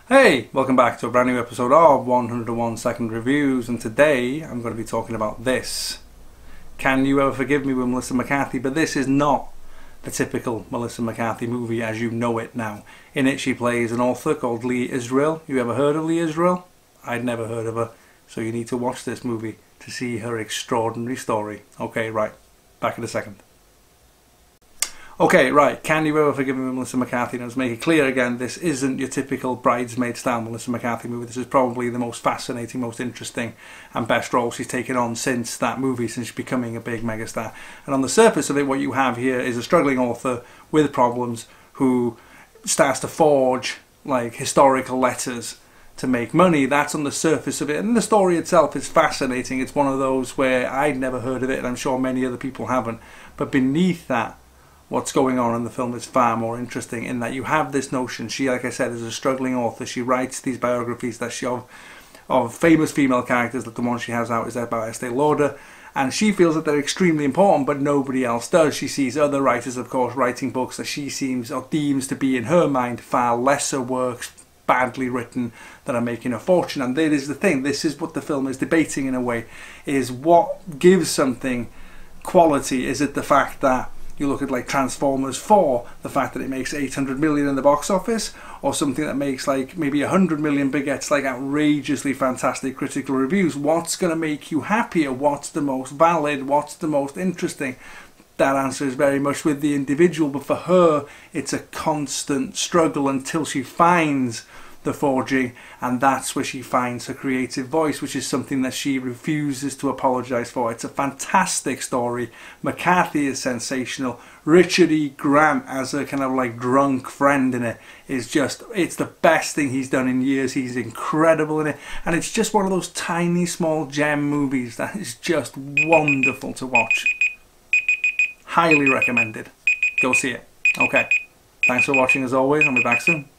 Hey, welcome back to a brand new episode of 101 Second Reviews, and today I'm going to be talking about this. Can You Ever Forgive Me with Melissa McCarthy? But this is not the typical Melissa McCarthy movie as you know it now. In it she plays an author called Lee Israel. You ever heard of Lee Israel? I'd never heard of her, so you need to watch this movie to see her extraordinary story. Okay, right, back in a second. Okay, right, Can You Ever Forgive Me with Melissa McCarthy? Now, let's make it clear again, this isn't your typical bridesmaid style Melissa McCarthy movie. This is probably the most fascinating, most interesting and best role she's taken on since that movie, since becoming a big megastar. And on the surface of it, what you have here is a struggling author with problems who starts to forge like historical letters to make money. That's on the surface of it, and the story itself is fascinating. It's one of those where I'd never heard of it, and I'm sure many other people haven't. But beneath that, what's going on in the film is far more interesting, in that you have this notion. She, like I said, is a struggling author. She writes these biographies that she of famous female characters, that the one she has out is by Estee Lauder, and she feels that they're extremely important, but nobody else does. She sees other writers, of course, writing books that she seems or deems to be, in her mind, far lesser works, badly written, that are making a fortune. And that is the thing. This is what the film is debating in a way, is what gives something quality. Is it the fact that you look at like Transformers 4, the fact that it makes 800 million in the box office, or something that makes like maybe 100 million but gets like outrageously fantastic critical reviews? What's going to make you happier? What's the most valid? What's the most interesting? That answer is very much with the individual, but for her it's a constant struggle until she finds the forging, and that's where she finds her creative voice, which is something that she refuses to apologise for. It's a fantastic story. McCarthy is sensational. Richard E. Grant as a kind of like drunk friend in it is just, it's the best thing he's done in years. He's incredible in it, and it's just one of those tiny small gem movies that is just wonderful to watch. Highly recommended. Go see it. Okay, thanks for watching as always. I'll be back soon.